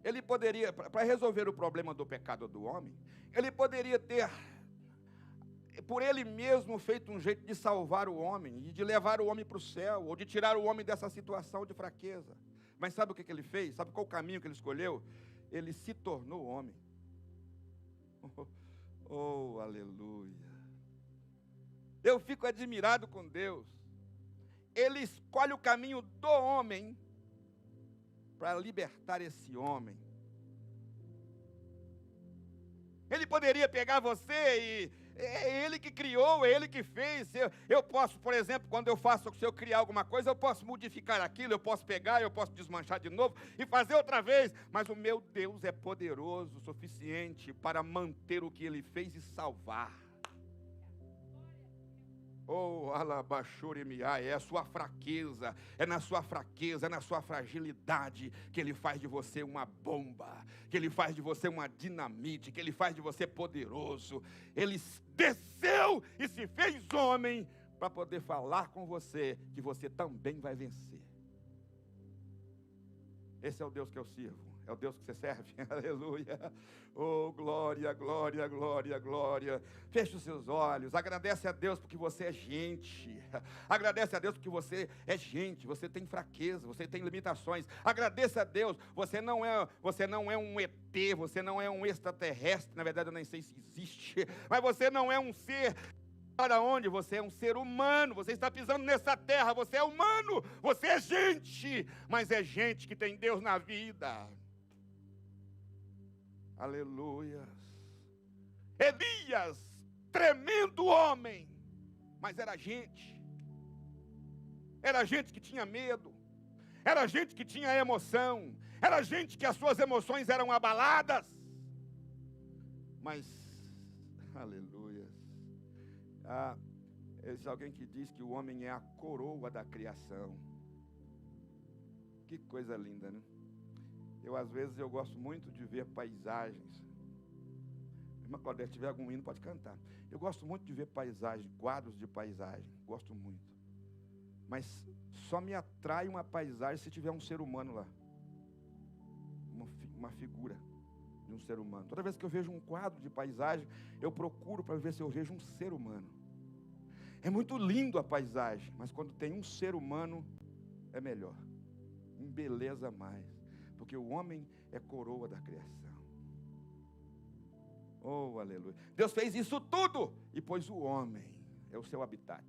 Ele poderia, para resolver o problema do pecado do homem, Ele poderia ter, por Ele mesmo, feito um jeito de salvar o homem, e de levar o homem para o céu, ou de tirar o homem dessa situação de fraqueza. Mas sabe o que Ele fez? Sabe qual o caminho que Ele escolheu? Ele se tornou homem. Oh, aleluia. Eu fico admirado com Deus. Ele escolhe o caminho do homem para libertar esse homem. Ele poderia pegar você e é Ele que criou, é Ele que fez. Eu posso, por exemplo, quando se eu criar alguma coisa, eu posso modificar aquilo, eu posso pegar, eu posso desmanchar de novo e fazer outra vez. Mas o meu Deus é poderoso o suficiente para manter o que Ele fez e salvar. Oh, alabaxurimiai, é a sua fraqueza, é na sua fraqueza, é na sua fragilidade que Ele faz de você uma bomba, que Ele faz de você uma dinamite, que Ele faz de você poderoso. Ele desceu e se fez homem para poder falar com você que você também vai vencer. Esse é o Deus que eu sirvo. É o Deus que você serve, aleluia. Oh, glória, glória, glória, glória. Feche os seus olhos, agradece a Deus porque você é gente. Agradece a Deus porque você é gente, você tem fraqueza, você tem limitações. Agradeça a Deus, você não é um ET, você não é um extraterrestre, na verdade eu nem sei se existe, mas você não é um ser para onde? Você é um ser humano, você está pisando nessa terra, você é humano, você é gente, mas é gente que tem Deus na vida. Aleluia. Elias, tremendo homem, mas era gente que tinha medo, era gente que tinha emoção, era gente que as suas emoções eram abaladas, mas, aleluia, existe alguém que diz que o homem é a coroa da criação. Que coisa linda, né? Às vezes, eu gosto muito de ver paisagens. Irmã Claudete, se tiver algum hino, pode cantar. Eu gosto muito de ver paisagens, quadros de paisagem, gosto muito. Mas só me atrai uma paisagem se tiver um ser humano lá. Uma figura de um ser humano. Toda vez que eu vejo um quadro de paisagem, eu procuro para ver se eu vejo um ser humano. É muito lindo a paisagem, mas quando tem um ser humano, é melhor. Embeleza mais. Porque o homem é coroa da criação. Oh, aleluia. Deus fez isso tudo e pôs o homem. É o seu habitat.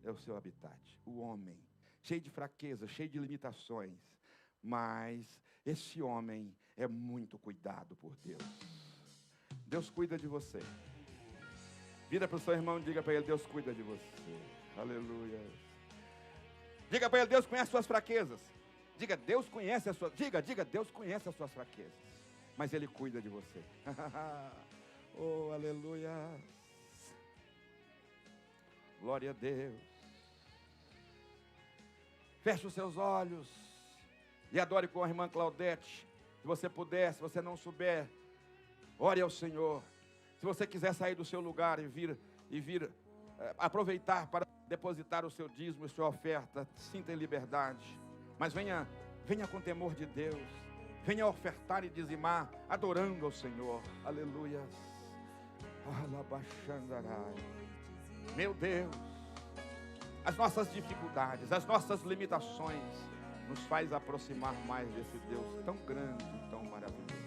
É o seu habitat. O homem. Cheio de fraqueza, cheio de limitações. Mas esse homem é muito cuidado por Deus. Deus cuida de você. Vira para o seu irmão e diga para ele: Deus cuida de você. Aleluia. Diga para ele: Deus conhece as suas fraquezas. Diga: Deus conhece as suas. Diga, Deus conhece as suas fraquezas. Mas Ele cuida de você. Oh, aleluia. Glória a Deus. Feche os seus olhos e adore com a irmã Claudete. Se você puder, se você não souber, ore ao Senhor. Se você quiser sair do seu lugar e vir aproveitar para depositar o seu dízimo e sua oferta, sinta em liberdade. Mas venha com temor de Deus. Venha ofertar e dizimar, adorando ao Senhor. Aleluia. Meu Deus, as nossas dificuldades, as nossas limitações nos faz aproximar mais desse Deus tão grande, tão maravilhoso.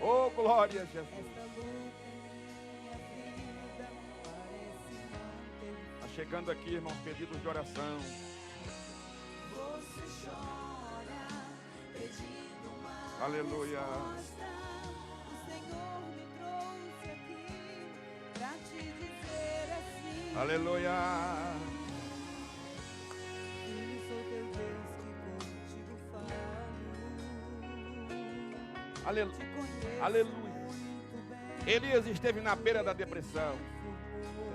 Oh, glória a Jesus. Está chegando aqui, irmãos, pedidos de oração. Aleluia. Aleluia. Aleluia. Elias esteve na beira da depressão.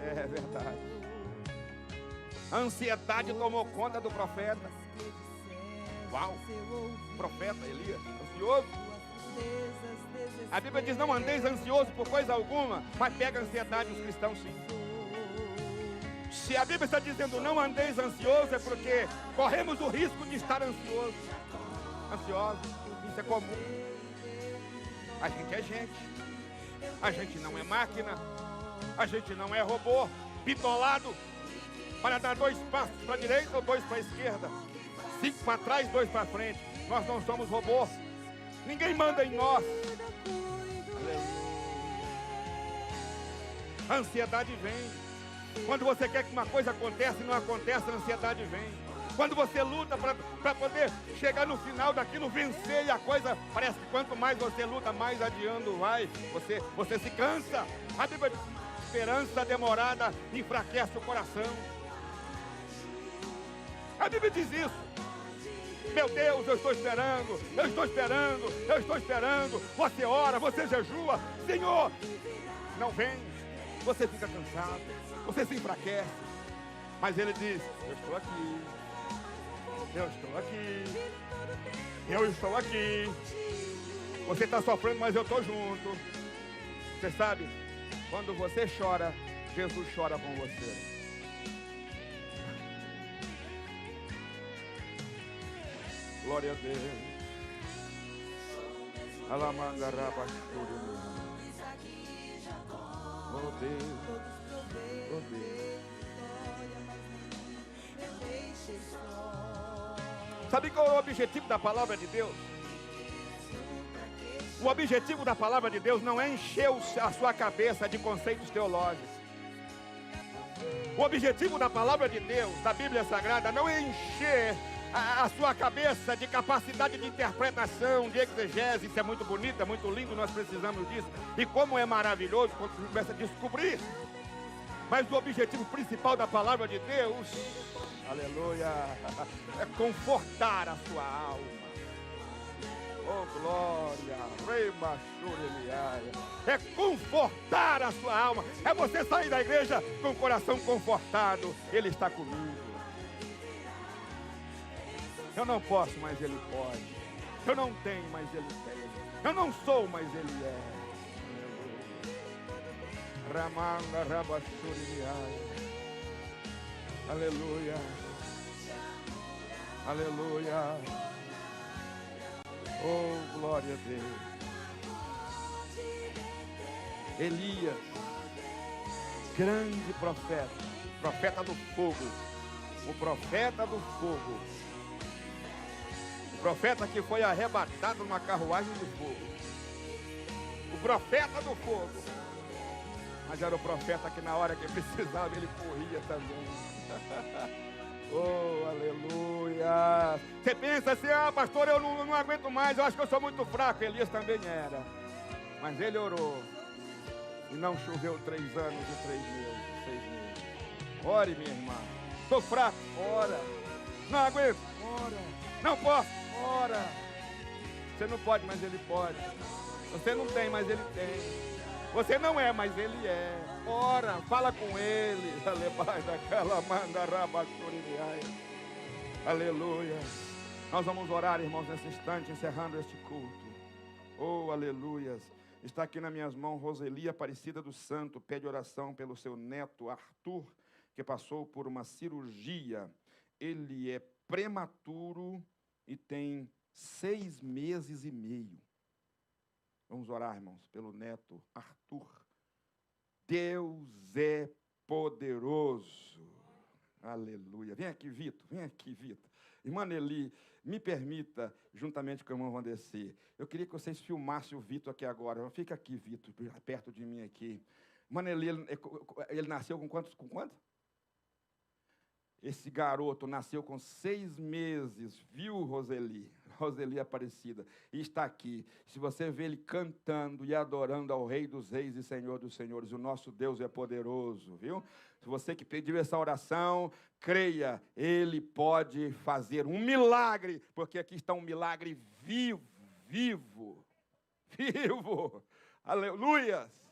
É verdade. A ansiedade tomou conta do profeta. Uau! Profeta Elias, ansioso. A Bíblia diz: não andeis ansioso por coisa alguma, mas pega a ansiedade dos cristãos, sim. Se a Bíblia está dizendo não andeis ansioso, é porque corremos o risco de estar ansioso. Ansioso, isso é comum. A gente é gente. A gente não é máquina. A gente não é robô bitolado para dar 2 passos para a direita ou 2 para a esquerda, 5 para trás, 2 para frente. Nós não somos robôs. Ninguém manda em nós. A ansiedade vem. Quando você quer que uma coisa aconteça e não acontece, a ansiedade vem. Quando você luta para poder chegar no final daquilo, vencer, e a coisa parece que quanto mais você luta, mais adiando vai. Você se cansa. A Bíblia diz: esperança demorada enfraquece o coração. A Bíblia diz isso. Meu Deus, eu estou esperando. Você ora, você jejua. Senhor, não vem. Você fica cansado. Você se enfraquece. Mas Ele diz: eu estou aqui. Eu estou aqui. Você está sofrendo, mas eu estou junto. Você sabe, quando você chora, Jesus chora com você. Glória a Deus. Oh Deus. Oh Deus. Sabe qual é o objetivo da palavra de Deus? O objetivo da palavra de Deus não é encher a sua cabeça de conceitos teológicos. O objetivo da palavra de Deus, da Bíblia Sagrada, não é encher a sua cabeça de capacidade de interpretação, de exegese. Isso é muito bonito, é muito lindo, nós precisamos disso. E como é maravilhoso quando você começa a descobrir. Mas o objetivo principal da palavra de Deus, aleluia, é confortar a sua alma. Oh, glória! É confortar a sua alma. É você sair da igreja com o coração confortado. Ele está comigo. Eu não posso, mas Ele pode. Eu não tenho, mas Ele tem. Eu não sou, mas Ele é. Ramanda rabachuriai. Aleluia. Aleluia. Oh, glória a Deus. Elias, grande profeta, profeta do fogo, o profeta do fogo, o profeta que foi arrebatado numa carruagem de fogo, o profeta do fogo, mas era o profeta que na hora que precisava ele corria também. Oh, aleluia. Você pensa assim, pastor, eu não aguento mais, eu acho que eu sou muito fraco. Elias também era, mas ele orou. E não choveu 3 anos e 3 meses, 6 meses. Ore, minha irmã. Estou fraco, ora. Não aguento, ora. Não posso, ora. Você não pode, mas ele pode. Você não tem, mas ele tem. Você não é, mas ele é. Ora, fala com ele. Aleluia. Nós vamos orar, irmãos, nesse instante, encerrando este culto. Oh, aleluias. Está aqui nas minhas mãos Roseli Aparecida do Santo. Pede oração pelo seu neto Arthur, que passou por uma cirurgia. Ele é prematuro e tem 6 meses e meio. Vamos orar, irmãos, pelo neto Arthur. Deus é poderoso. Aleluia. Vem aqui, Vitor. Vem aqui, Vitor. Irmã Nelly, me permita, juntamente com o irmão Vandeci, eu queria que vocês filmassem o Vitor aqui agora. Fica aqui, Vitor, perto de mim aqui. Irmã Nelly, ele nasceu com quantos? Com quanto? Esse garoto nasceu com 6 meses, viu, Roseli? Roseli Aparecida, e está aqui. Se você vê ele cantando e adorando ao Rei dos Reis e Senhor dos Senhores, o nosso Deus é poderoso, viu? Se você que pediu essa oração, creia, Ele pode fazer um milagre, porque aqui está um milagre vivo, vivo, vivo. Aleluias.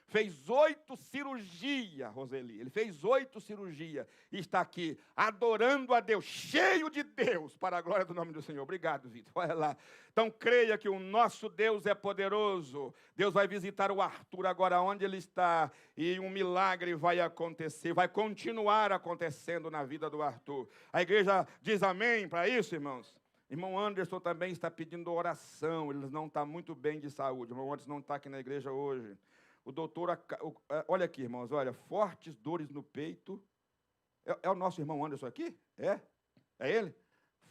Fez 8 cirurgias, Roseli. Ele fez 8 cirurgias e está aqui adorando a Deus, cheio de Deus, para a glória do nome do Senhor. Obrigado, Vitor. Olha lá. Então, creia que o nosso Deus é poderoso. Deus vai visitar o Arthur agora onde ele está e um milagre vai acontecer, vai continuar acontecendo na vida do Arthur. A igreja diz amém para isso, irmãos? Irmão Anderson também está pedindo oração. Ele não está muito bem de saúde. O irmão Anderson não está aqui na igreja hoje. O doutor, olha aqui, irmãos, olha, fortes dores no peito. É o nosso irmão Anderson aqui? É? É ele?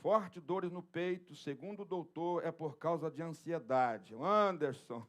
Fortes dores no peito, segundo o doutor, é por causa de ansiedade. Anderson,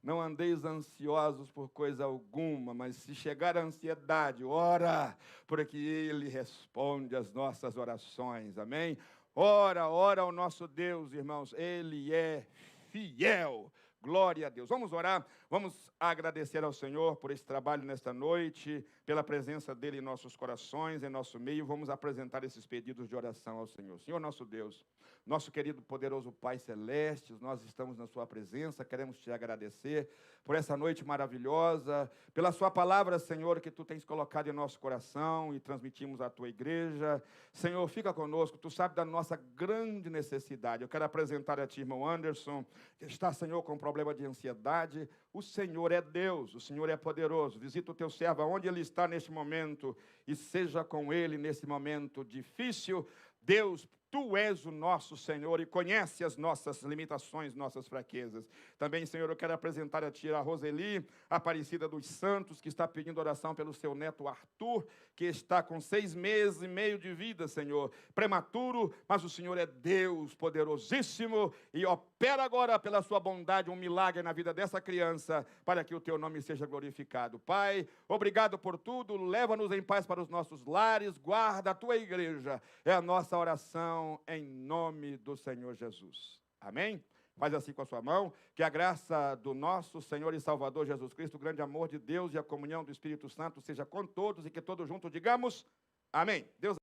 não andeis ansiosos por coisa alguma, mas se chegar a ansiedade, ora, porque Ele responde às nossas orações, amém? Ora ao nosso Deus, irmãos, Ele é fiel. Glória a Deus. Vamos orar, vamos agradecer ao Senhor por esse trabalho nesta noite, pela presença dEle em nossos corações, em nosso meio. Vamos apresentar esses pedidos de oração ao Senhor. Senhor nosso Deus, nosso querido poderoso Pai Celeste, nós estamos na sua presença, queremos te agradecer por essa noite maravilhosa, pela sua palavra, Senhor, que tu tens colocado em nosso coração e transmitimos à tua igreja. Senhor, fica conosco, tu sabes da nossa grande necessidade. Eu quero apresentar a ti, irmão Anderson, que está, Senhor, com problema de ansiedade. O Senhor é Deus, o Senhor é poderoso. Visita o teu servo onde ele está neste momento e seja com ele nesse momento difícil. Deus, Tu és o nosso Senhor e conhece as nossas limitações, nossas fraquezas. Também, Senhor, eu quero apresentar a Tia Roseli, Aparecida dos Santos, que está pedindo oração pelo seu neto Arthur, que está com 6 meses e meio de vida, Senhor. Prematuro, mas o Senhor é Deus poderosíssimo e opera agora pela sua bondade um milagre na vida dessa criança, para que o teu nome seja glorificado. Pai, obrigado por tudo, leva-nos em paz para os nossos lares, guarda a tua igreja. É a nossa oração em nome do Senhor Jesus. Amém? Faz assim com a sua mão, que a graça do nosso Senhor e Salvador Jesus Cristo, o grande amor de Deus e a comunhão do Espírito Santo seja com todos e que todos juntos digamos amém. Deus